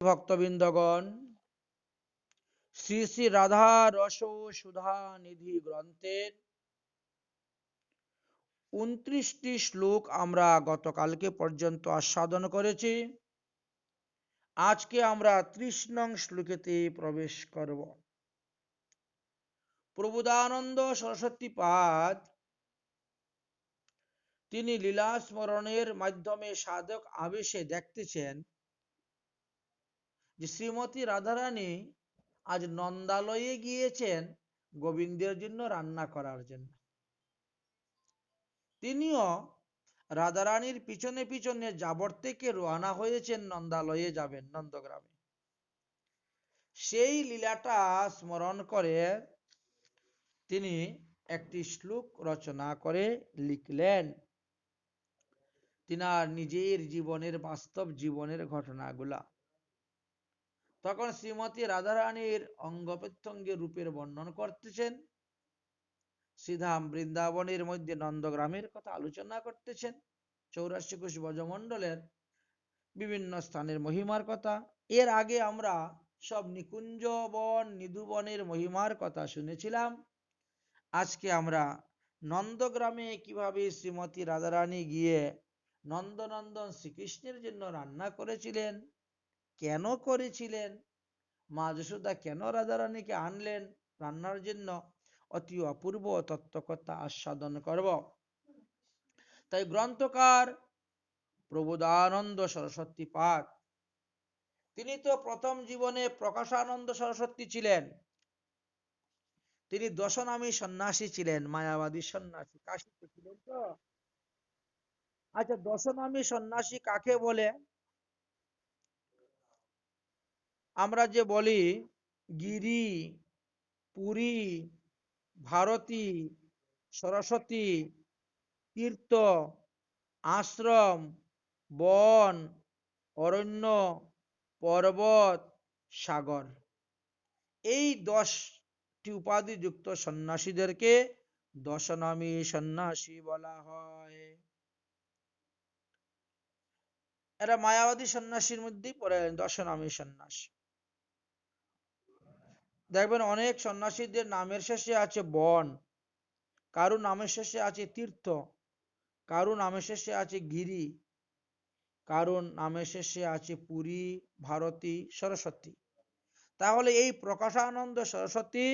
ভক্তবৃন্দগণ, শ্রী শ্রী রাধা রস সুধা নিধি গ্রন্থের ২৯টি শ্লোক আমরা গতকালকে পর্যন্ত আস্বাদন করেছি। আজকে আমরা ৩০ নং শ্লোকেতে প্রবেশ করব। প্রবোধানন্দ সরস্বতী পাদ তিনি লীলা স্মরণের মাধ্যমে সাধক আবেশে দেখতেছেন যে শ্রীমতী রাধারানী আজ নন্দালয়ে গিয়েছেন গোবিন্দের জন্য রান্না করার জন্য। তিনিও রাধারানীর পিছনে পিছনে যাবর থেকে রওনা হয়েছেন, নন্দালয়ে যাবেন, নন্দগ্রামে। সেই লীলাটা স্মরণ করে তিনি একটি শ্লোক রচনা করে লিখলেন। তিনার নিজের জীবনের বাস্তব জীবনের ঘটনাগুলা। তখন শ্রীমতী রাধারানীর অঙ্গ প্রত্যঙ্গের রূপের বর্ণন করতেছেন, শ্রীধাম বৃন্দাবনের মধ্যে নন্দগ্রামের কথা আলোচনা করতেছেন, 84 কোষ ব্রজমণ্ডলের বিভিন্ন স্থানের মহিমার কথা। এর আগে আমরা সব নিকুঞ্জ বন নিধুবনের মহিমার কথা শুনেছিলাম। আজকে আমরা নন্দগ্রামে কিভাবে শ্রীমতী রাধারানী গিয়ে নন্দনন্দন শ্রীকৃষ্ণের জন্য রান্না করেছিলেন, কেন করেছিলেন, মা যশোদা কেন রাধারানীকে আনলেন রান্নার জন্য, অতি অপূর্ব তত্ত্বকথা আস্বাদন করব। তাই গ্রন্থকার প্রবোধানন্দ সরস্বতী পাদ তিনি তো প্রথম জীবনে প্রকাশানন্দ সরস্বতী ছিলেন। তিনি দশনামী সন্ন্যাসী ছিলেন, মায়াবাদী সন্ন্যাসী, কাশীতে ছিলেন তো। আচ্ছা, দশনামী সন্ন্যাসী কাকে বলে? আমরা যে বলি গিরি, পুরী, ভারতী, সরস্বতী, তীর্থ, আশ্রম, বন, অরণ্য, পর্বত, সাগর, এই 10টি উপাধি যুক্ত সন্ন্যাসীদেরকে দশনামী সন্ন্যাসী বলা হয়। এরা মায়াবাদী সন্ন্যাসীর মধ্যেই পড়ে, দশনামী সন্ন্যাসী। দেখবেন অনেক সন্ন্যাসীদের নামের শেষে আছে বন, কারো নামের শেষে আছে তীর্থ, কারো নামের শেষে আছে গিরি, কারো নামের শেষে আছে পুরী, ভারতী, সরস্বতী। তাহলে এই প্রকাশানন্দ সরস্বতী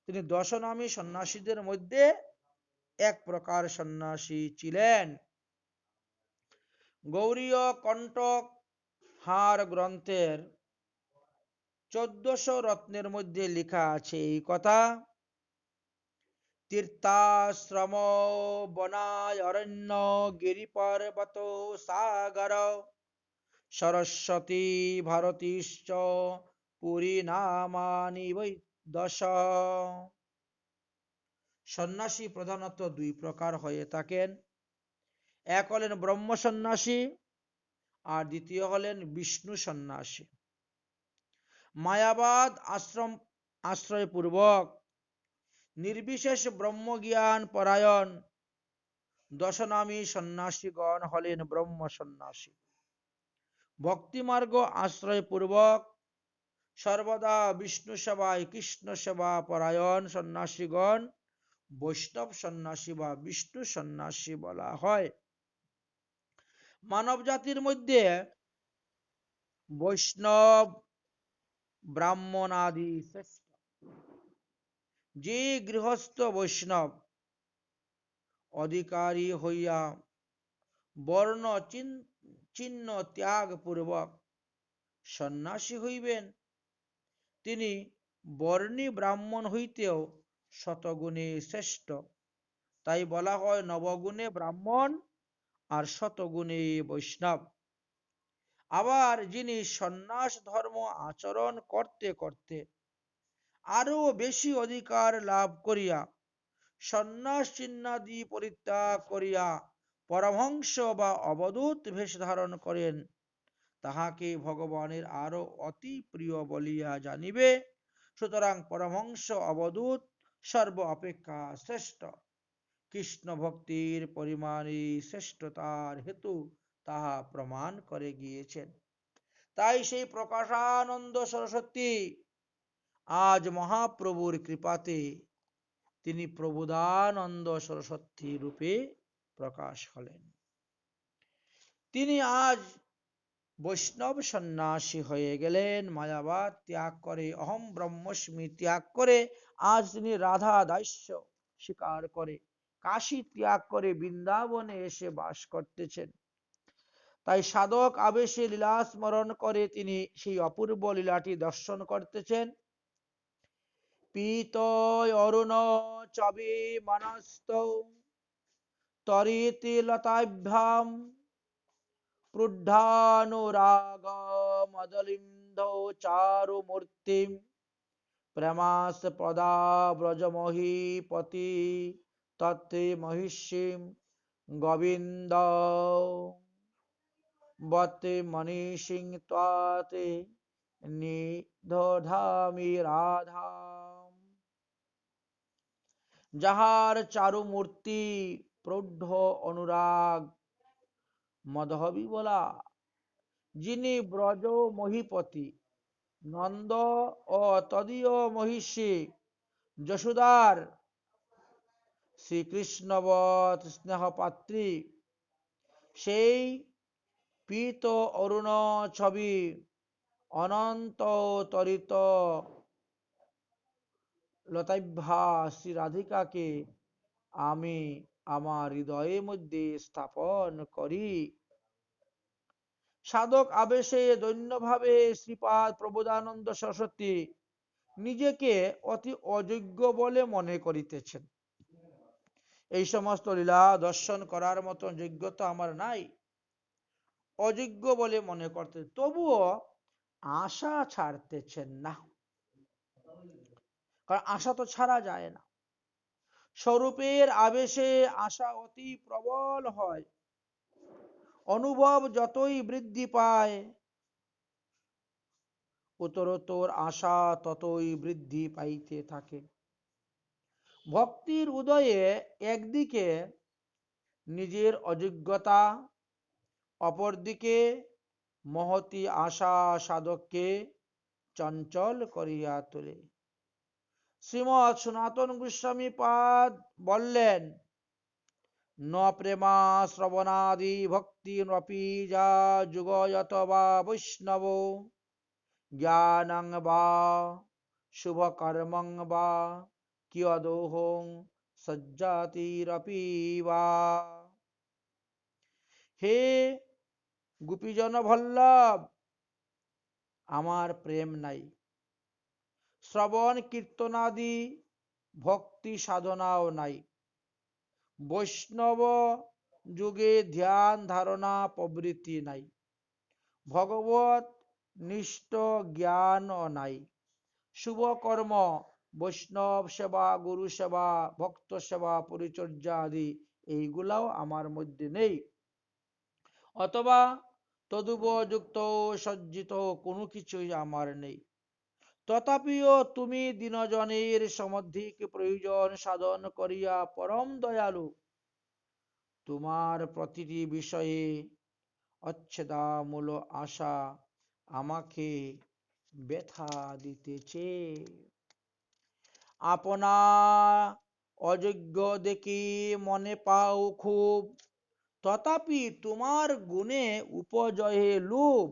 তিনি দশনামী সন্ন্যাসীদের মধ্যে এক প্রকার সন্ন্যাসী ছিলেন। গৌড়ীয় কণ্টক হার গ্রন্থের 1400 রত্নের মধ্যে লেখা আছে এই কথা, তীর্থাশ্রম বনায় অরণ্য গিরি পর্বত সাগর সরস্বতী ভারতীশ্চ পুরী নামানি বৈ দশ। সন্ন্যাসী প্রধানত দুই প্রকার হয়ে থাকেন। এক হলেন ব্রহ্ম সন্ন্যাসী, আর দ্বিতীয় হলেন বিষ্ণু সন্ন্যাসী। মায়াবাদ আশ্রয় পূর্বক নির্বিশেষ ব্রহ্মজ্ঞান পরায়ণ দশনামী সন্ন্যাসীগণ হলেন ব্রহ্ম সন্ন্যাসী। ভক্তিমার্গ আশ্রয় পূর্বক সর্বদা বিষ্ণু সেবায় কৃষ্ণ সেবা পরায়ণ সন্ন্যাসীগণ বৈষ্ণব সন্ন্যাসী বা বিষ্ণু সন্ন্যাসী বলা হয়। মানব জাতির মধ্যে বৈষ্ণব ব্রাহ্মণ আদি শ্রেষ্ঠ। যে গৃহস্থ বৈষ্ণব অধিকারী হইয়া বর্ণ চিহ্ন ত্যাগ পূর্বক সন্ন্যাসী হইবেন, তিনি বর্ণী ব্রাহ্মণ হইতেও শতগুণে শ্রেষ্ঠ। তাই বলা হয় নবগুণে ব্রাহ্মণ আর শতগুণে বৈষ্ণব। আবার যিনি সন্ন্যাস ধর্ম আচরণ করতে করতে আরো বেশি অধিকার লাভ করিয়া সন্ন্যাস চিহ্নাদি পরিত্যাগ করিয়া পরমহংস বা অবধূত বেশ ধারণ করেন, তাহাকে ভগবানের আরো অতি প্রিয় বলিয়া জানিবে। সুতরাং পরমহংস অবধূত সর্ব অপেক্ষা শ্রেষ্ঠ। কৃষ্ণ ভক্তির পরিমাণে শ্রেষ্ঠতার হেতু তাহা প্রমাণ করে গিয়েছেন। তাই সেই প্রকাশানন্দ সরস্বতী আজ মহাপ্রভুর কৃপাতে তিনি প্রবোধানন্দ সরস্বতী রূপে প্রকাশ হলেন। তিনি আজ বৈষ্ণব সন্ন্যাসী হয়ে গেলেন, মায়াবাদ ত্যাগ করে, অহম ব্রহ্মস্মি ত্যাগ করে আজ তিনি রাধা দাস্য স্বীকার করে কাশী ত্যাগ করে বৃন্দাবনে এসে বাস করতেছেন। তাই সাধক আবেশে লীলা স্মরণ করে তিনি সেই অপূর্ব লীলাটি দর্শন করতেছেন। পীত অরুণ চবি মনস্ত তরিতি লতাভ্যাম প্রুঢ়ানুরাগ মদলিন্ধ চারু মূর্তিম প্রেমাস পদা ব্রজমহীপতি তত্তে মহিষীম গোবিন্দ বতে মনীষিং ত্বাতে নিদধামি রাধা। যাহার চারু মূর্তি প্রৌঢ় অনুরাগ মদহবিবলা, যিনি ব্রজ মহীপতি নন্দ ও তদীয় মহিষী যশোদার শ্রীকৃষ্ণবৎ স্নেহপাত্রী, সেই পীত অরুণ ছবি অনন্ত তরিত লতাভ্যা শ্রী রাধিকাকে আমি আমার হৃদয়ের মধ্যে স্থাপন করি। সাধক আবেশে দৈন্যভাবে শ্রীপাদ প্রবোধানন্দ সরস্বতী নিজেকে অতি অযোগ্য বলে মনে করিতেছেন। এই সমস্ত লীলা দর্শন করার মতন যোগ্যতা আমার নাই, অযোগ্য বলে মনে করতে, তবুও আশা ছাড়তেছেন না। কারণ আশা তো ছাড়া যায় না। স্বরূপের আবেশে আশা অতি প্রবল হয়, অনুভব যতই বৃদ্ধি পায় উত্তরোত্তর আশা ততই বৃদ্ধি পাইতে থাকে। ভক্তির উদয়ে একদিকে নিজের অযোগ্যতা, অপরদিকে মহতি আশা সাধককে চঞ্চল করিয়া তোলে। শ্রীমৎ সনাতন গোস্বামী পাদ বললেন, ন প্রেমা শ্রবণাদি ভক্তি নপি যা যুগয়ত বা বৈষ্ণব জ্ঞানং বা শুভকর্মং বা কিয়দোহং সজ্জাতিরপি বা। হে গোপীজন বল্লভ, আমার প্রেম নাই, শ্রবণ কীর্তনাদি ভক্তি সাধনাও নাই, বৈষ্ণব যুগে ধ্যান ধারণা প্রবৃত্তি নাই, ভগবত নিষ্ঠ জ্ঞানও নাই, শুভ কর্ম বৈষ্ণব সেবা, গুরু সেবা, ভক্ত সেবা, পরিচর্যা আদি এইগুলাও আমার মধ্যে নেই, অথবা তদুপযুক্ত সজ্জিত কোনো কিছুই আমার নেই। তথাপিও তুমি দীনজনের সমধিক প্রয়োজন সাধন করিয়া পরম দয়ালু, তোমার প্রতিটি বিষয়ে অচ্ছেদামূল আশা আমাকে ব্যথা দিতেছে। আপনা অযোগ্য দেখি মনে পাও খুব, তথাপি তোমার গুণে উপজয়ে লোভ।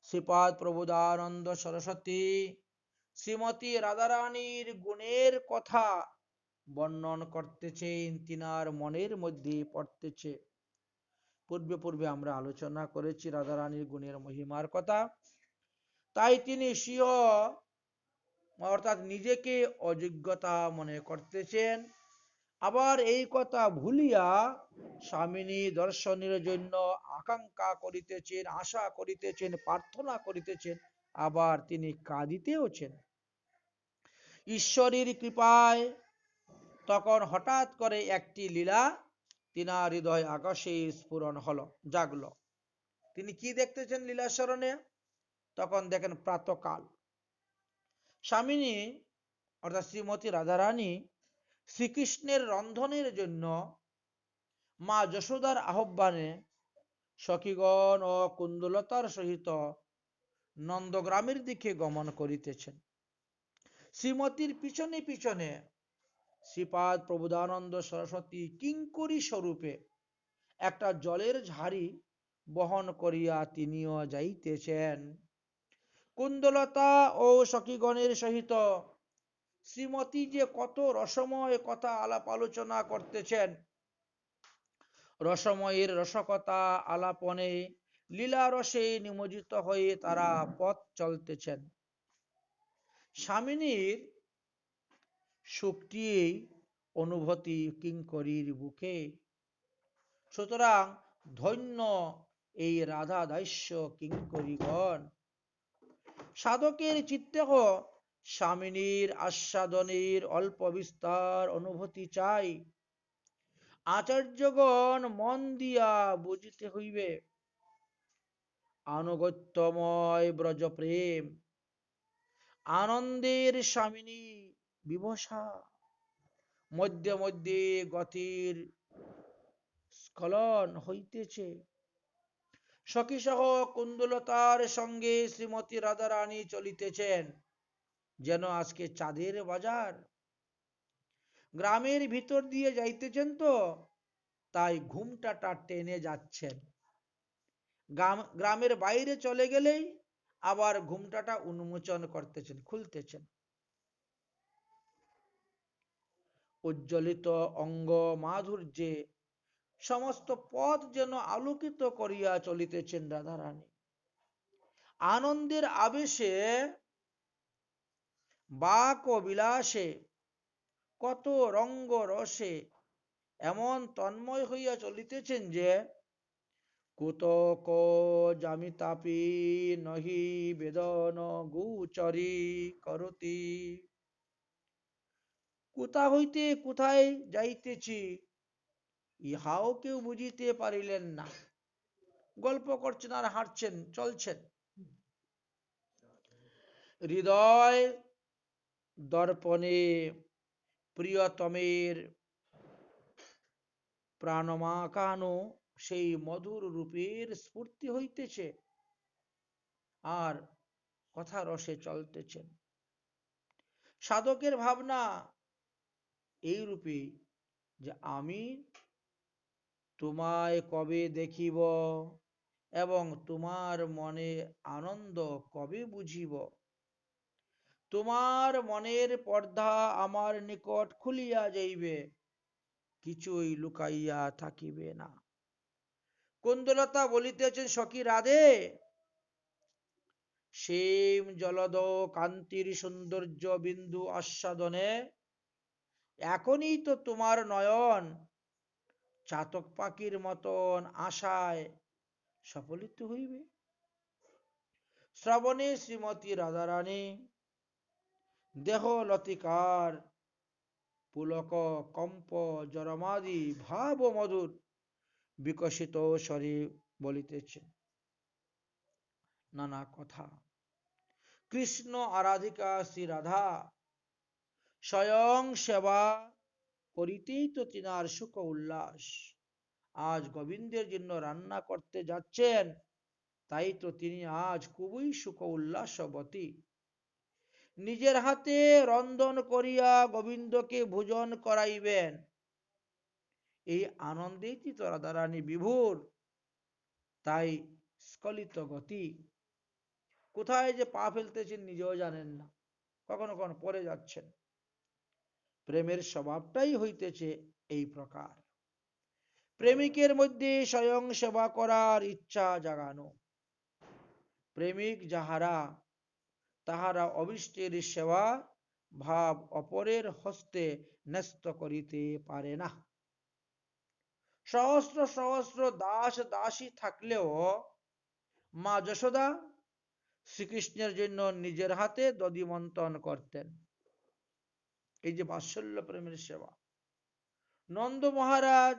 শ্রীপাদ প্রবোধানন্দ সরস্বতী শ্রীমতী রাধারানীর গুণের কথা বর্ণন করতেছেন, তিনার মনের মধ্যে পড়তেছে। পূর্বে আমরা আলোচনা করেছি রাধারানীর গুণের মহিমার কথা। তাই তিনি স্বীয় অর্থাৎ নিজেকে অযোগ্যতা মনে করতেছেন, আবার এই কথা ভুলিয়া স্বামিনী দর্শনের জন্য আকাঙ্ক্ষা করিতেছেন, আশা করিতেছেন, প্রার্থনা করিতেছেন, আবার তিনি কাঁদিতেওছেন। ঈশ্বরের কৃপায় তখন হঠাৎ করে একটি লীলা তিনার হৃদয় আকাশে স্ফুরণ হলো, জাগলো। তিনি কি দেখতেছেন লীলা স্মরণে? তখন দেখেন প্রাতকাল স্বামিনী অর্থাৎ শ্রীমতী রাধারানী শ্রীকৃষ্ণের রন্ধনের জন্য মা যশোদার আহ্বানে সখীগণ ও কুন্দলতার সহিত নন্দগ্রামের দিকে গমন করিতেছেন। শ্রীমতীর পিছনে পিছনে শ্রীপাদ প্রবোধানন্দ সরস্বতী কিঙ্করী স্বরূপে একটা জলের ঝাড়ি বহন করিয়া তিনিও যাইতেছেন। কুন্দলতা ও সখীগণের সহিত শ্রীমতী যে কত রসময় কথা আলাপ আলোচনা করতেছেন, রসময়ের রসকতা আলাপনে লীলা রসে নিমজ্জিত হয়ে তারা পথ চলতেছেন। স্বামিনীর সুখটি অনুভূতি কিঙ্করীর বুকে। সুতরাং ধন্য এই রাধা দাস্য কিঙ্করীগণ। সাধকের চিত্তে স্বামিনীর আস্বাদনের অল্প বিস্তার অনুভূতি চাই। আচার্যগণ মন দিয়া বুঝিতে হইবে আনুগত্যময় ব্রজ প্রেম, আনন্দের স্বামিনী বিভসা, মধ্যে মধ্যে গতির স্খলন হইতেছে। সখীসহ কুন্দলতার সঙ্গে শ্রীমতী রাধারানী চলিতেছেন যেন আজকে চাঁদের বাজার। গ্রামের ভিতর দিয়ে যাইতেছেন তো, তাই ঘুমটাটা টেনে যাচ্ছেন। গ্রামের বাইরে চলে গেলেই আবার ঘুমটাটা উন্মোচন করতেছেন, খুলতেছেন। উজ্জ্বলিত অঙ্গ মাধুর্যে সমস্ত পথ যেন আলোকিত করিয়া চলিতেছেন রাধারানী। আনন্দের আবেশে বাক ও বিলাসে কত রঙ্গ রসে এমন তন্ময় হইয়া চলিতেছেন যে কুতক জামিতাপি নহি বেদন গোচরি করতি। কোথা হইতে কোথায় যাইতেছি ইহাও কেউ বুঝিতে পারিলেন না। গল্প করছেন আর হাঁটছেন, চলছেন। হৃদয় দর্পণে প্রিয়তমের প্রাণমাকানো সেই মধুর রূপের স্ফূর্তি হইতেছে আর কথা রসে চলতেছেন। সাধকের ভাবনা এই রূপে যে আমি তোমায় কবে দেখিব এবং তোমার মনে আনন্দ কবে বুঝিব। তোমার মনের পর্দা আমার নিকট খুলিয়া যাইবে, কিছুই লুকাইয়া থাকিবে না। কুন্দলতা বলিতেছেন, সখী রাধে, শ্যাম জলদ কান্তির সৌন্দর্য বিন্দু আস্বাদনে এখনই তো তোমার নয়ন চাতক পাখির মতন আশায় সফলিত হইবে। শ্রবণে শ্রীমতী রাধারানী দেহ লতিকার পুলক কম্প জরমাদি ভাব মধুর বিকশিত স্বরে বলিতেছে নানা কথা। কৃষ্ণ আরাধিকা শ্রী রাধা স্বয়ং সেবা করিতেই তো তিনার সুখ উল্লাস। আজ গোবিন্দের জন্য রান্না করতে যাচ্ছেন, তাই তো তিনি আজ খুবই সুখ উল্লাসবতী। নিজের হাতে রন্ধন করিয়া গোবিন্দকে ভোজন করাইবেন, এই আনন্দেই তো রাধারানী বিভোর। তাই স্খলিত গতি, কোথায় যে পা ফেলতেছেন নিজেও জানেন না, কখনো কখনো পড়ে যাচ্ছেন। প্রেমের স্বভাবটাই হইতেছে এই প্রকার। প্রেমিকের মধ্যে স্বয়ং সেবা করার ইচ্ছা জাগানো। প্রেমিক যাহারা তাহারা অভিষ্টের সেবা ভাব অপরের হস্তে ন্যস্ত করিতে পারে না। সহস্র সহস্র দাস দাসী থাকলেও মা যশোদা শ্রীকৃষ্ণের জন্য নিজের হাতে দধিমন্থন করতেন। এই যে বাৎসল্য প্রেমের সেবা। নন্দ মহারাজ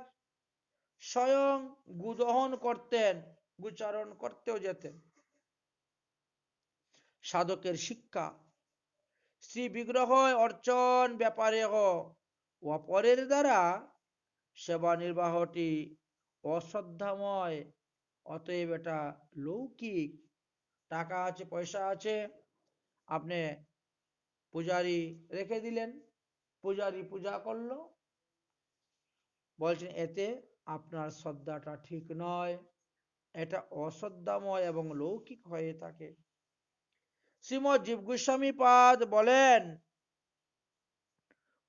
স্বয়ং গুদহন করতেন, গুচারণ করতেও যেতেন। সাধকের শিক্ষা শ্রী বিগ্রহ অর্চন ব্যাপারে অপরের দ্বারা সেবা নির্বাহটি অশ্রদ্ধাময় অতএব এটা লৌকিক। টাকা আছে, পয়সা আছে, আপনি পূজারি রেখে দিলেন, পূজারি পূজা করলো, বলছেন এতে আপনার শ্রদ্ধাটা ঠিক নয়, এটা অশ্রদ্ধাময় এবং লৌকিক হয়ে থাকে। শ্রীমৎ জীব গোস্বামী পাদ বলেন,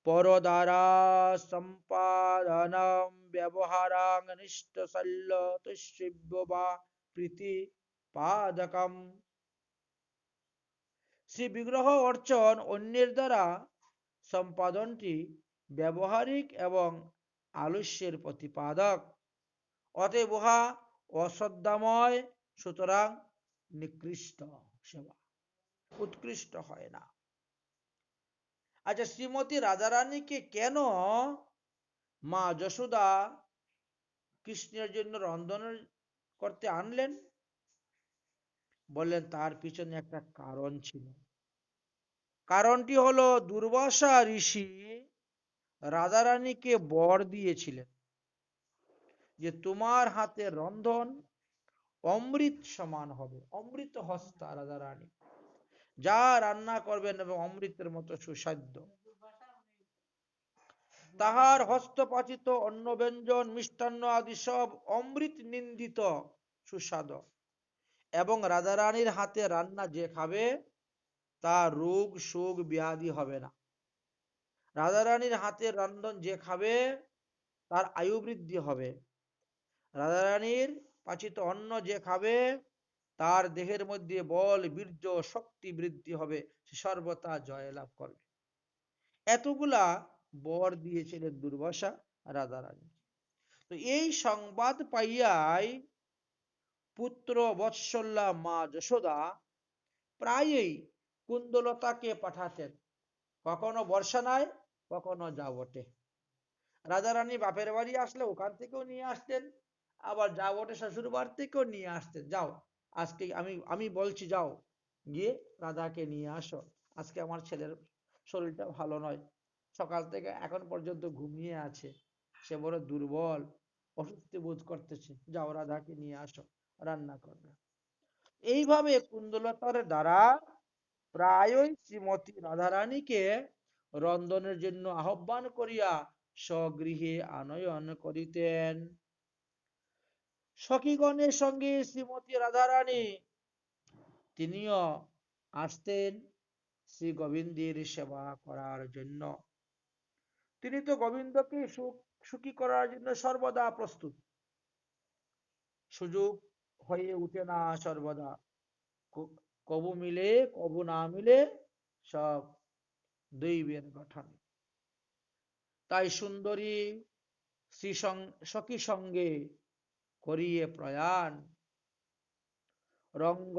পর দ্বারা সম্পাদনম ব্যবহারাং নিষ্ঠ শল্য তুষ্যব্য বা প্রীতি পাদকম। শ্রী বিগ্রহ অর্চন অন্যের দ্বারা সম্পাদনটি ব্যবহারিক এবং আলস্যের প্রতিপাদক, অতএব উহা অশ্রদ্ধাময়, সুতরাং নিকৃষ্ট সেবা, উৎকৃষ্ট হয় না। আচ্ছা, শ্রীমতী রাধারানীকে কেন মা যশোদা কৃষ্ণের জন্য রন্ধন করতে আনলেন? বললেন তার পিছনে একটা কারণ ছিল। কারণটি হলো দুর্বাসা ঋষি রাধারানীকে বর দিয়েছিলেন যে তোমার হাতে রন্ধন অমৃত সমান হবে, অমৃত হস্তা রাধারানী, যা রান্না করবেন এবং অমৃতের মতো সুস্বাদ্য। তাহার হস্তপাচিত অন্ন ব্যঞ্জন মিষ্টান্ন আদি সব অমৃত নিন্দিত সুস্বাদু, এবং রাধারানীর হাতে রান্না যে খাবে তার রোগ শোক ব্যাধি হবে না। রাধারানীর হাতের রান্ধন যে খাবে তার আয়ু বৃদ্ধি হবে। রাধারানীর পাচিত অন্ন যে খাবে তার দেহের মধ্যে বল বীর্য শক্তি বৃদ্ধি হবে, সে সর্বদা জয়লাভ করবে। এতগুলা বর দিয়েছিলেন দুর্বাসা রাধারানী। তো এই সংবাদ পাইয়াই পুত্র বৎসল্যা মা যশোদা প্রায়ই কুন্দলতাকে পাঠাতেন, কখনো বর্ষানায়, কখনো যাবটে। রাধারানী বাপের বাড়ি আসলে ওখান থেকেও নিয়ে আসতেন, আবার যাবটে শ্বশুর বাড়ি থেকেও নিয়ে আসতেন। যাও আজকে আমি আমি বলছি, যাও গিয়ে রাধাকে নিয়ে আসো, আজকে আমার ছেলের শরীরটা ভালো নয়, সকাল থেকে এখন পর্যন্ত ঘুমিয়ে আছে, সে বড় দুর্বল, অসুস্থ বোধ করতেছে, যাও রাধাকে নিয়ে আসো, রান্না করবে। এইভাবে কুন্দলতার দ্বারা প্রায়ই শ্রীমতী রাধারানীকে রন্ধনের জন্য আহ্বান করিয়া স্বগৃহে আনয়ন করিতেন। সখীগণের সঙ্গে শ্রীমতী রাধারানী তিনিও আসতেন শ্রী গোবিন্দের সেবা করার জন্য। তিনি তো গোবিন্দকে সুখী করার জন্য সর্বদা প্রস্তুত। সুযোগ হয়ে উঠে না সর্বদা, কবু মিলে কবু না মিলে, সব দৈবের গঠন। তাই সুন্দরী শ্রী সখী সঙ্গে করিয়ে প্রয়াণ, রঙ্গ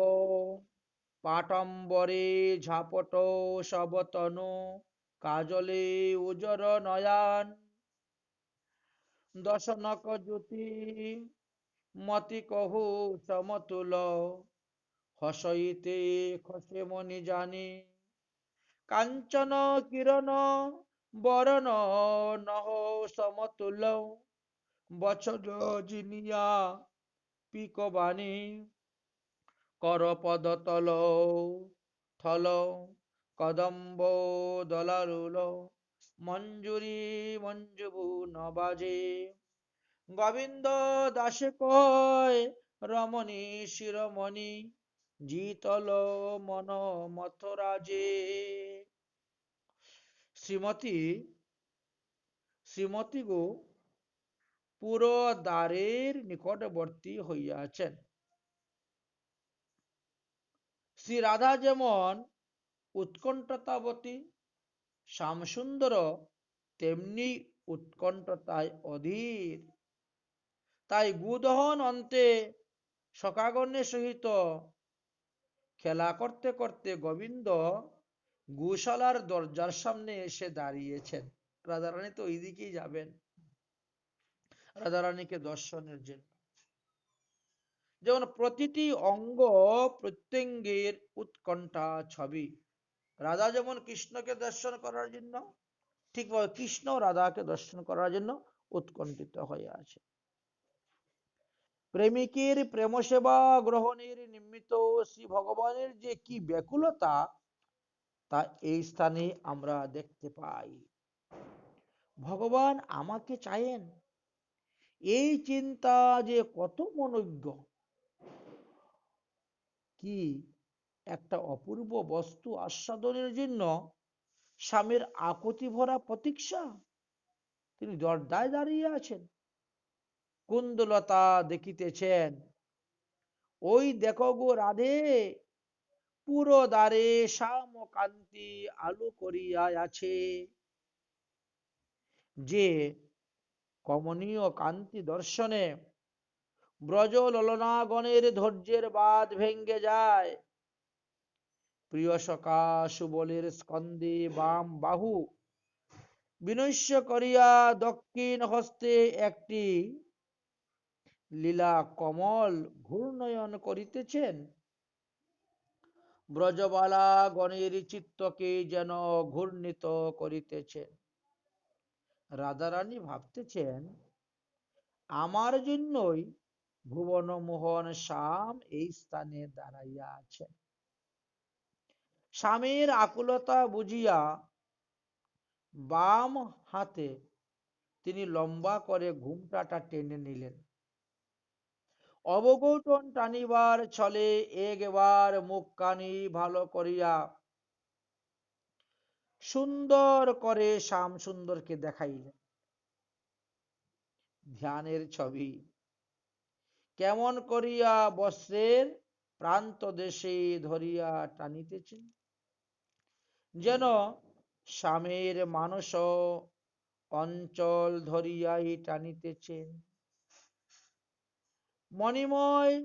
পাটম্বরে ঝাপট সবতনু কাজলে উজর নয়ান, দশনক জ্যোতি মতি কহু সমতুল, হসইতে খসে মনি জানি, কাঞ্চন কিরণ বরণ নহ সমতুল, বছর জিনিয়া পিকবাণী, কর পদতল থল কদম্ব দলারুল, মঞ্জুরি মঞ্জুবু নবাজে, গোবিন্দ দাসে কয় রমণী শিরোমণি, জিতল মন মথরাজে। শ্রীমতী শ্রীমতী গো পুরো দ্বারের নিকটবর্তী হইয়াছেন। শ্রী রাধা যেমন উৎকণ্ঠতাবতী শ্যামসুন্দর তেমনি উৎকণ্ঠতায় অধীর। তাই গুদহন অন্তে সখাগণের সহিত খেলা করতে করতে গোবিন্দ গোশালার দরজার সামনে এসে দাঁড়িয়েছেন। রাধারানী তো ওই দিকেই যাবেন রাধারানীকে দর্শনের জন্য। যেমন প্রতিটি অঙ্গ প্রত্যঙ্গের উৎকণ্ঠা ছবি, রাধা যেমন কৃষ্ণকে দর্শন করার জন্য, ঠিকভাবে কৃষ্ণ রাধাকে দর্শন করার জন্য উৎকণ্ঠিত হয়ে আছে। প্রেমিকের প্রেম সেবা গ্রহণের নিমিত্ত শ্রী ভগবানের যে কি ব্যাকুলতা তা এই স্থানে আমরা দেখতে পাই। ভগবান আমাকে চায়েন, এই চিন্তা যে কত মনোজ্ঞ, কি একটা অপূর্ব বস্তু আস্বাদনের জন্য স্বামীর আকুতি ভরা প্রতীক্ষা। তিনি দরজায় দাঁড়িয়ে আছেন, কুন্দলতা দেখিতেছেন, ওই দেখো গো রাধে, পুরো দ্বারে শ্যাম কান্তি আলো করিয়া আছে। যে কমনীয় কান্তি দর্শনে ব্রজ ললনাগণের ধৈর্যের বাঁধ ভেঙ্গে যায়। প্রিয় সখা সুবলের স্কন্ধে বাম বাহু বিনস্য করিয়া দক্ষিণ হস্তে একটি লীলা কমল ঘূর্ণয়ন করিতেছেন। ব্রজবালা গণের চিত্তকে যেন ঘূর্ণিত করিতেছেন। রাধারানী ভাবতেছেন, আমার জন্যই ভুবন মোহন শ্যাম এই স্থানে দাঁড়াইয়া আছেন। স্বামীর আকুলতা বুঝিয়া বাম হাতে তিনি লম্বা করে ঘুমটাটা টেনে নিলেন। অবগৌটন টানিবার ছলে একবার মুখ কানি ভালো করিয়া সুন্দর করে শ্যাম সুন্দরকে দেখাইলেন। ধ্যানের ছবি, কেমন করিয়া বস্ত্রের প্রান্ত দেশে ধরিয়া টানিতেছেন, যেন স্বামীর মানস অঞ্চল ধরিয়াই টানিতেছেন। মণিময়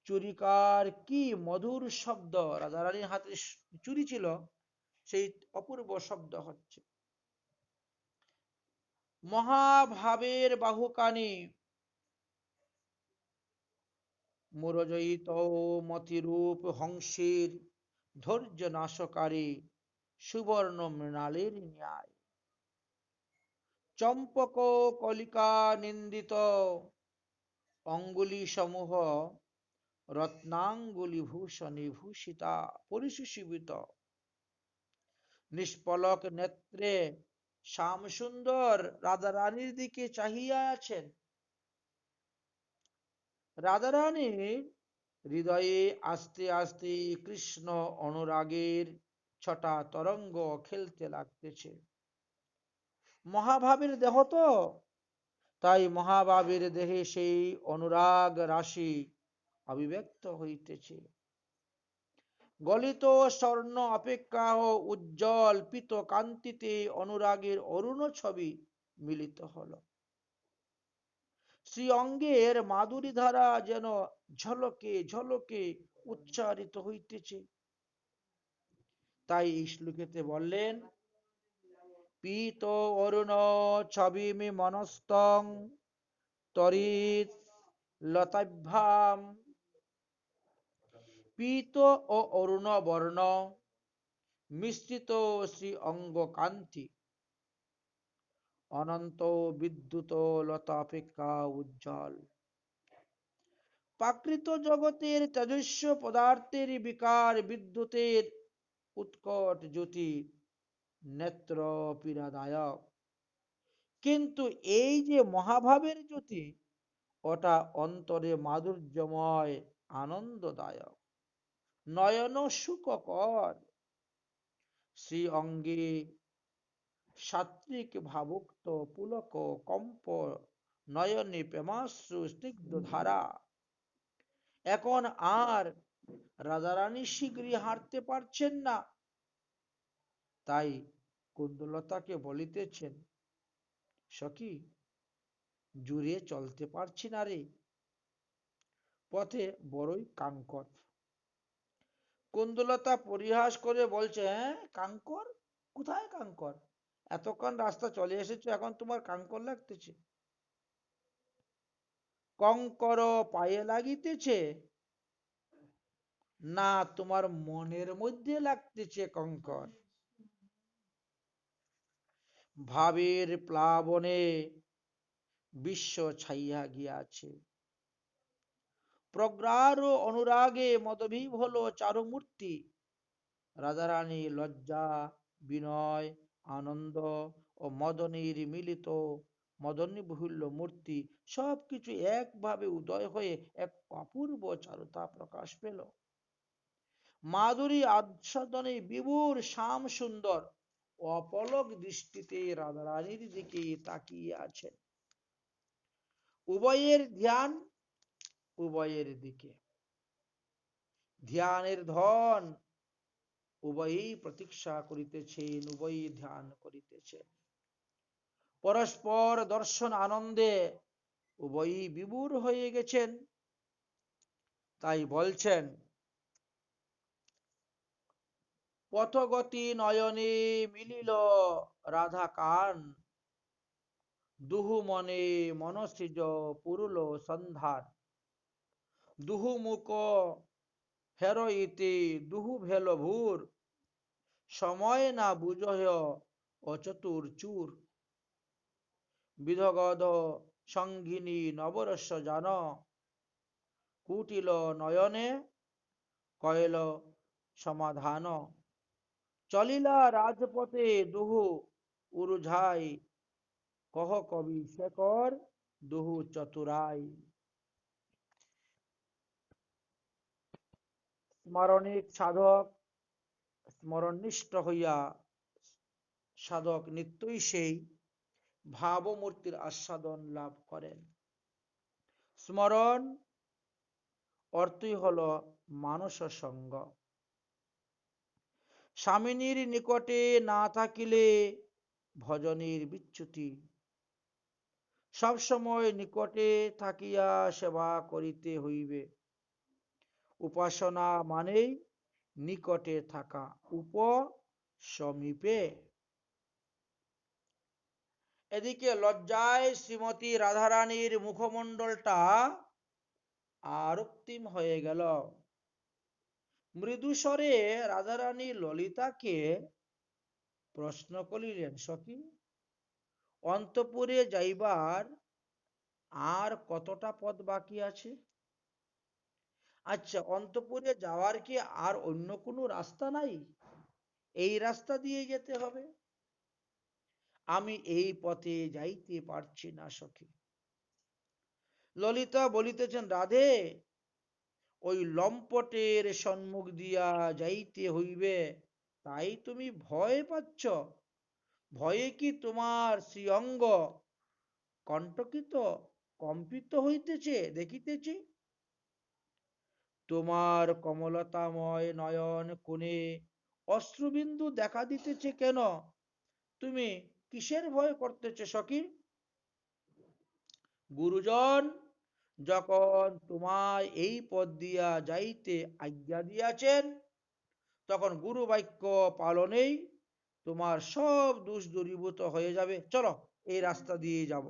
চুরিকার কি মধুর শব্দ, রাধারানীর হাতে চুরি ছিল, সেই অপূর্ব শব্দ হচ্ছে। মহাভাবের বাহুকানি মুরজয়িত মতিরূপ হংসের ধৈর্য নাশকারী সুবর্ণ মৃণালের ন্যায়। চম্পক কলিকা নিন্দিত অঙ্গুলি সমূহ রত্নাঙ্গুলি ভূষণে ভূষিতা পরিসুশোভিত। নিষ্পলক নেত্রে শ্যাম সুন্দর রাধারানীর দিকে চাহিয়া আছেন। রাধারানীর হৃদয়ে আস্তে আস্তে কৃষ্ণ অনুরাগের ছটা তরঙ্গ খেলতে লাগতেছে। মহাভাবের দেহ তো, তাই মহাভাবের দেহে সেই অনুরাগ রাশি অভিব্যক্ত হইতেছে। গলিত স্বর্ণ অপেক্ষা উজ্জ্বল পিত কান্তিতে অনুরাগের অরুণ ছবি মিলিত হল। শ্রী অঙ্গের মাধুরী ধারা যেন ঝলকে ঝলকে উচ্চারিত হইতেছে। তাই এই শ্লোকেতে বললেন, পীত অরুণ ছবিমি মনস্তং তরিত লতাভ্যাম। পীত ও অরুণ বর্ণ মিশ্রিত শ্রী অঙ্গ কান্তি অনন্ত বিদ্যুৎ লতা অপেক্ষা উজ্জ্বল। প্রাকৃত জগতের তেজস্ব পদার্থের বিকার বিদ্যুতের উৎকট জ্যোতি নেত্র পীড়াদায়ক, কিন্তু এই যে মহাভাবের জ্যোতি, ওটা অন্তরে মাধুর্যময় আনন্দদায়ক, নয়ন সুখকর। শ্রী অঙ্গে সাত্বিক ভাবুক্ত পুলক কম্প নয়নে প্রেমাশ্রু স্নিগ্ধ ধারা। এখন আর রাধারানী শীঘ্রই হাঁটতে পারছেন না, তাই কুন্দলতাকে বলিতেছেন, সখী জুড়ে চলতে পারছি না রে, পথে বড়ই কাঙ্কর। কুন্দলতা পরিহাস করে বলছে, হ্যাঁ কাঙ্কর? কোথায় কাঙ্কর? এতক্ষণ রাস্তা চলে এসেছো, এখন তোমার কাঙ্কর লাগতেছে? কঙ্কর পায়ে লাগিতেছে না তোমার মনের মধ্যে লাগতেছে কঙ্কর? ভাবের প্লাবনে বিশ্ব ছাইয়া গিয়াছে, প্রগাঢ় অনুরাগে মদবিহ্বল চারুমূর্তি। রাধারানী লজ্জা, বিনয়, আনন্দ ও মদনের মিলিত মদনবিহ্বল মূর্তি সবকিছু একভাবে উদয় হয়ে এক অপূর্ব চারুতা প্রকাশ পেল। মাধুরী আস্বাদনে বিভোর শ্যাম সুন্দর অপলক দৃষ্টিতে রাধারানীর দিকে তাকিয়ে আছেন। উভয়ের ধ্যান উভয়ের দিকে, ধ্যানের ধন উভয়ই প্রতীক্ষা করিতেছেন, উভয়ই ধ্যান করিতেছেন। পরস্পর দর্শন আনন্দে উভয়ই বিভোর হয়ে গেছেন। তাই বলছেন, পথগতি নয়নে মিলিল রাধা কান, দুহু মনে মনসৃজ পুরুল সন্ধান, দুহু মুখ হেরইতে দুহু ভেল ভূর, সময় না বুঝহ অচতুর চুর, বিধগদ সঙ্গিনী নবরস জান, কুটিল নয়নে কয়ল সমাধান, চলিলা রাজপথে দুহু উরুঝাই, কহ কবি শেখর দুহু চতুরাই। স্মরণিক সাধক স্মরণনিষ্ঠ হইয়া সাধক নিত্যই সেই ভাবমূর্তির আস্বাদন লাভ করেন। স্মরণ অর্থই হল মানস সঙ্গ। স্বামিনীর নিকটে না থাকিলে ভজনের বিচ্যুতি, সবসময় নিকটে থাকিয়া সেবা করিতে হইবে। উপাসনা মানেই নিকটে থাকা, সমীপে। এদিকে লজ্জায় শ্রীমতী রাধারানীর মুখমণ্ডলটা আরক্তিম হয়ে গেল। মৃদুস্বরে রাধারানী ললিতাকে প্রশ্ন করিলেন, সখী, অন্তঃপুরে যাইবার আর কতটা পথ বাকি আছে? আচ্ছা, অন্তঃপুরে যাওয়ার কি আর অন্য কোনো রাস্তা নাই? এই রাস্তা দিয়ে যেতে হবে? আমি এই পথে যাইতে পারছি না সখী। ললিতা বলিতেছেন, রাধে, ওই লম্পটের সম্মুখ দিয়া যাইতে হইবে, তাই তুমি ভয় পাচ্ছ? ভয়ে কি তোমার শ্রীঅঙ্গ কণ্টকিত কম্পিত হইতেছে দেখিতেছি। তোমার কমলতাময় নয়ন কোণে অশ্রুবিন্দু দেখা দিতেছে কেন? তুমি কিসের ভয় করতেছ সখী? গুরুজন যখন তোমায় এই পথ দিয়া যাইতে আজ্ঞা দিয়াছেন, তখন গুরু বাক্য পালনেই তোমার সব দোষ দূরীভূত হয়ে যাবে। চলো, এই রাস্তা দিয়ে যাব।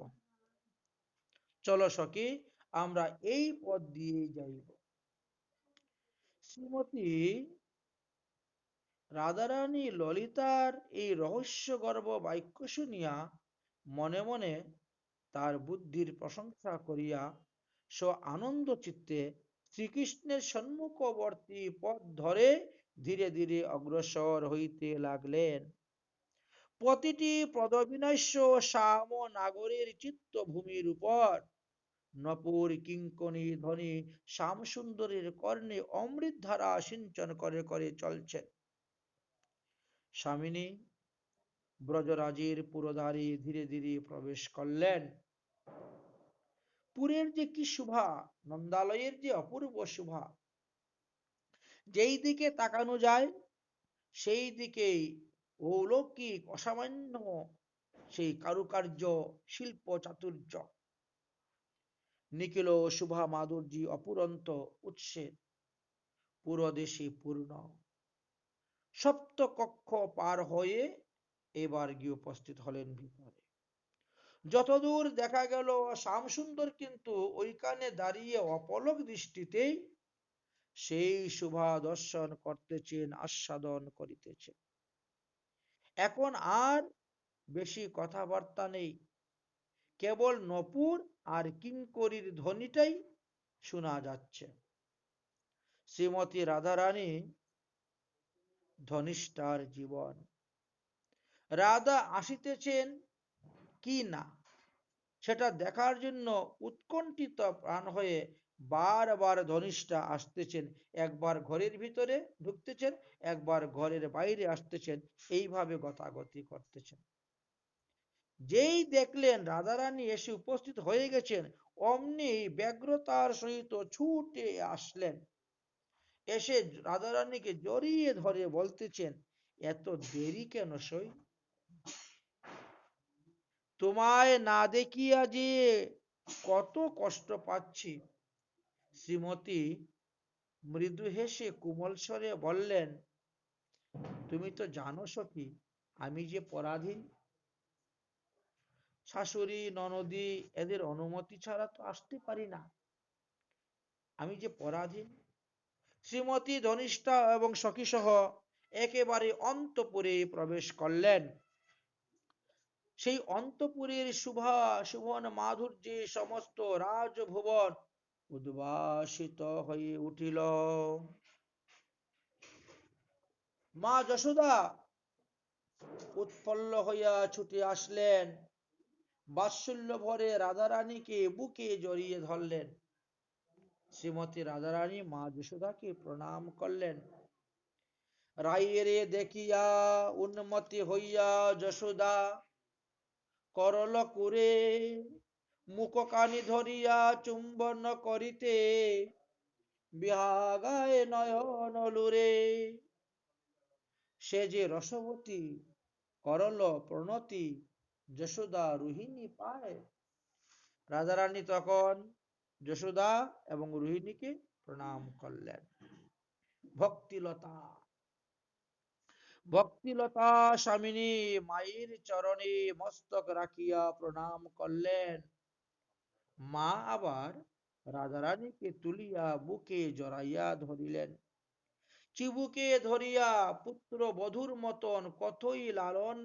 চলো সখী, আমরা এই পথ দিয়ে যাইব। শ্রীমতী রাধারানী ললিতার এই রহস্যগর্ভ বাক্য শুনিয়া মনে মনে তার বুদ্ধির প্রশংসা করিয়া আনন্দ চিত্তে শ্রীকৃষ্ণের সম্মুখবর্তী পথ ধরে ধীরে ধীরে অগ্রসর হইতে লাগলেন। প্রতিটি পদবিনস্য শ্যাম নাগরের চিত্তভূমির উপর নপুর কিঙ্কণী ধ্বনি শ্যাম সুন্দরের কর্ণে অমৃত ধারা সিঞ্চন করে করে চলছেন। স্বামিনী ব্রজরাজের পুরোধারে ধীরে ধীরে প্রবেশ করলেন। পুরের যে কি শোভা, নন্দালয়ের যে অপূর্ব শোভা, যেই দিকে তাকানো যায় সেই দিকেই অলৌকিক অসামান্য সেই কারুকার্য, শিল্প চাতুর্য, নিখিল শোভা মাধুর্যী অপুরন্ত উৎসের পুরোদেশে পূর্ণ। সপ্ত কক্ষ পার হয়ে এবার গিয়ে উপস্থিত হলেন ভিতরে। যতদূর দেখা গেল শ্যামসুন্দর কিন্তু ওইখানে দাঁড়িয়ে অপলক দৃষ্টিতেই সেই শোভা দর্শন করতেছেন, আস্বাদন করিতেছেন। এখন আর বেশি কথাবার্তা নেই, কেবল নপুর আর কিঙ্করীর ধ্বনিটাই শোনা যাচ্ছে। শ্রীমতী রাধারানী ধনিষ্ঠার জীবন। রাধা আসিতেছেন কি না সেটা দেখার জন্য উৎকণ্ঠিত প্রাণ হয়ে বারবার ধনিষ্ঠা আসতেছেন। একবার ঘরের ভিতরে ঢুকতেছেন, একবার ঘরের বাইরে আসতেছেন, এইভাবে গতাগতি করতেছেন। যেই দেখলেন রাধারানী এসে উপস্থিত হয়ে গেছেন, অমনি ব্যগ্রতার সহিত ছুটে আসলেন। এসে রাধারানীকে জড়িয়ে ধরে বলতেছেন, এত দেরি কেন সই? তোমায় না দেখিয়া যে কত কষ্ট পাচ্ছি। শ্রীমতী মৃদু হেসে কোমল স্বরে বললেন, তুমি তো জানো সখী, আমি যে পরাধীন। শাশুড়ি ননদি এদের অনুমতি ছাড়া তো আসতে পারি না, আমি যে পরাধীন। শ্রীমতী ধনিষ্ঠা এবং সখী সহ একেবারে অন্তপুরে প্রবেশ করলেন। সেই অন্তপুরের শুভন মাধুর্যে সমস্ত রাজভুবন উদ্ভাসিত হয়ে উঠিল। মা যশোদা উৎফুল্ল হইয়া ছুটে আসলেন, বাৎসল্য ভরে রাধারানীকে বুকে জড়িয়ে ধরলেন। শ্রীমতী রাধারানী মা যশোদাকে প্রণাম করলেন। রায়ের দেখিয়া উন্মতি হইয়া যশোদা করল করে মুখ কানি ধরিয়া চুম্বন করিতে বিহাগায় নয়ন লুরে। সে যে রসবতী করল প্রণতি যশোদা রোহিণী পায়। রাধারানী তখন যশোদা এবং রোহিণীকে প্রণাম করলেন। ভক্তিলতা ভক্তিলতা স্বামিনী মায়ের চরণে মস্তক রাখিয়া প্রণাম করলেন। মা আবার রাধারানীকে তুলিয়া বুকে জড়াইয়া ধরিলেন। চিবুকে ধরিয়া পুত্র বধূর মতন কতই লালন,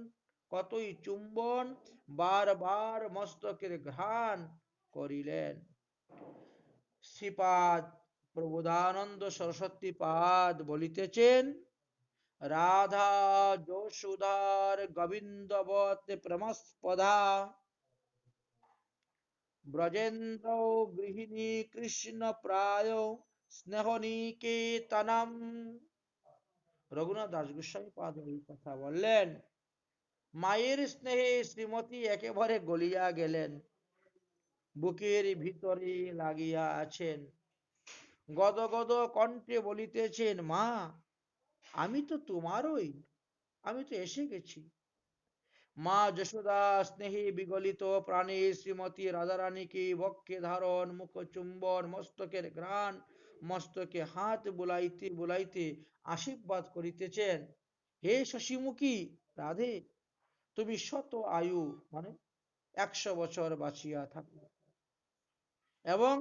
কতই চুম্বন, বারবার মস্তকের ঘ্রাণ করিলেন। শ্রীপাদ প্রবোধানন্দ সরস্বতী পাদ বলিতেছেন, রাধা যশোদার গোবিন্দবত প্রেমস্পদা ব্রজেন্দ্র গৃহিণী কৃষ্ণ প্রায় স্নেহনিকেতনম। রঘুনাথ দাস গোস্বামী পাদ এই কথা বললেন। মায়ের স্নেহে শ্রীমতী একেবারে গলিয়া গেলেন, বুকের ভিতরে লাগিয়া আছেন। গদগদ কণ্ঠে বলিতেছেন, মা আমি তো তোমারই, আমি তো এসে গেছি। মা যশোদা স্নেহে বিগলিত প্রাণে শ্রীমতী রাধারানীকে বক্ষে ধারণ, মুখ চুম্বন, মস্তকের ঘ্রাণ, মস্তকে হাত বুলাইতে বুলাইতে আশীর্বাদ করিতেছেন। হে শশীমুখী রাধে, তুমি শত আয়ু মানে 100 বছর বাঁচিয়া থাকো এবং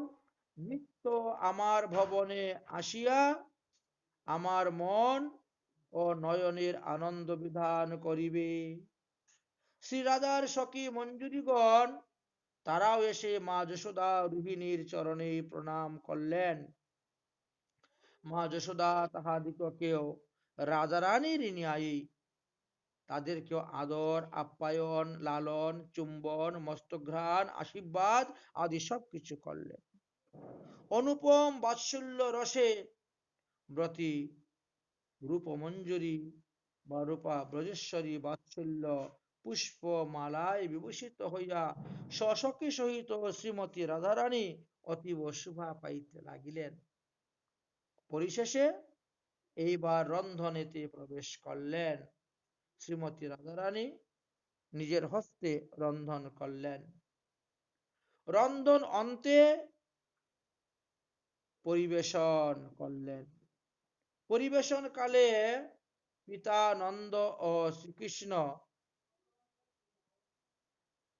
নিত্য আমার ভবনে আসিয়া আমার মন ও নয়নের আনন্দ বিধান করিবে। শ্রীরাধার সখী মঞ্জুরিগণ তারাও এসে মা যশোদা রোহিণীর চরণে প্রণাম করলেন। মা যশোদা তাহাদিগকেও রাধারানীর ন্যায়ী তাদেরকেও আদর আপ্যায়ন, লালন, চুম্বন, মস্তঘ্রাণ, আশীর্বাদ আদি সবকিছু করলেন। অনুপম বাৎসল্য রসে ব্রতী রূপমঞ্জুরি বা রূপা ব্রজেশ্বরী বাৎসল্য পুষ্প মালায় বিভূষিত হইয়া সসখী সহিত শ্রীমতী রাধারানী অতীব শোভা পাইতে লাগিলেন। পরিশেষে এইবার রন্ধনেতে প্রবেশ করলেন। শ্রীমতী রাধারানী নিজের হস্তে রন্ধন করলেন। রন্ধন অন্তে পরিবেশন করলেন। পরিবেশন কালে পিতা নন্দ ও শ্রীকৃষ্ণ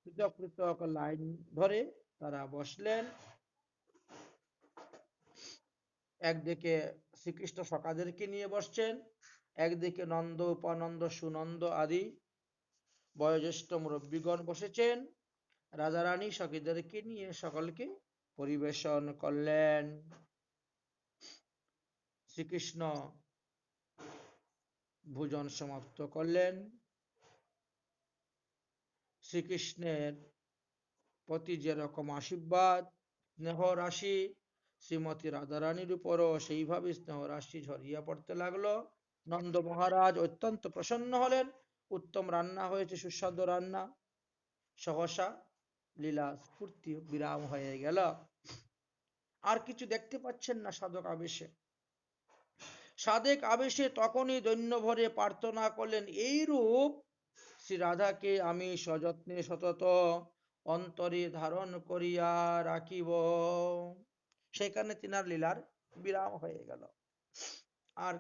পৃথক পৃথক লাইন ধরে তারা বসলেন। একদিকে শ্রীকৃষ্ণ সখাদেরকে নিয়ে বসছেন, একদিকে নন্দ, উপানন্দ, সুনন্দ আদি বয়োজ্যেষ্ঠ মুরব্বীগণ বসেছেন। রাধারানী সখীদেরকে নিয়ে সকলকে পরিবেশন করলেন। শ্রীকৃষ্ণ ভোজন সমাপ্ত করলেন। শ্রীকৃষ্ণের প্রতি যেরকম আশীর্বাদ স্নেহ রাশি শ্রীমতী রাধারানীর উপরও সেইভাবে স্নেহ রাশি ঝরিয়ে পড়তে লাগলো। নন্দ মহারাজ অত্যন্ত প্রসন্ন হলেন। উত্তম রান্না হয়েছে, সুস্বাদু রান্না। সহসা লীলা স্ফূর্তি বিরাম হয়ে গেল। আর কিছু দেখতে পাচ্ছেন না সাধক আবেশে। সাধক আবেশে তখনই দৈন্য ভরে প্রার্থনা করলেন, এইরূপ শ্রী রাধাকে আমি সযত্নে সতত অন্তরে ধারণ করিয়া রাখিব। সেখানে তিনার লীলার বিরাম হয়ে গেল। আর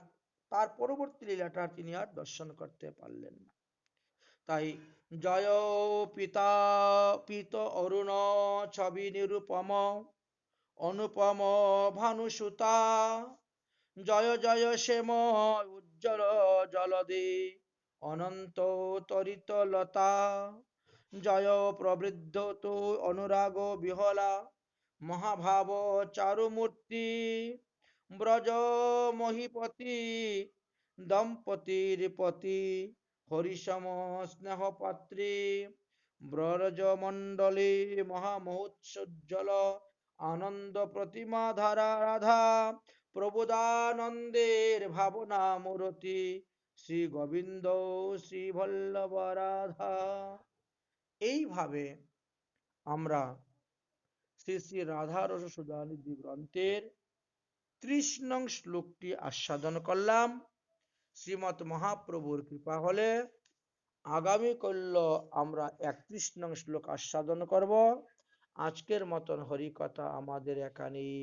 তার পরবর্তী লীলাটা তিনি আর দর্শন করতে পারলেন না। তাই জয় পিতা পিত অরুণ ছবি নিরুপম অনুপম ভানুসুতা জয় জয় শ্যাম উজ্জ্বল জলদে অনন্ত তরিত লতা জয় প্রবৃদ্ধ তো অনুরাগ বিহলা মহাভাব চারুমূর্তি ব্রজ মহিপতি দম্পতির পতি হরিসম স্নেহ পাত্রী ব্রজ মণ্ডলী মহামহোৎসজ্জল আনন্দ প্রতিমা ধারা রাধা প্রবোদানন্দের ভাবনা মূরতি শ্রী গোবিন্দ শ্রী বল্লভ রাধা। এইভাবে আমরা শ্রী শ্রী রাধা রস সুধানিধি গ্রন্থের 30 নং শ্লোকটি আস্বাদন করলাম। শ্রীমৎ মহাপ্রভুর কৃপা হলে আগামী কল্য আমরা 31 নং শ্লোক আস্বাদন করব। আজকের মতন হরিকথা আমাদের এখানেই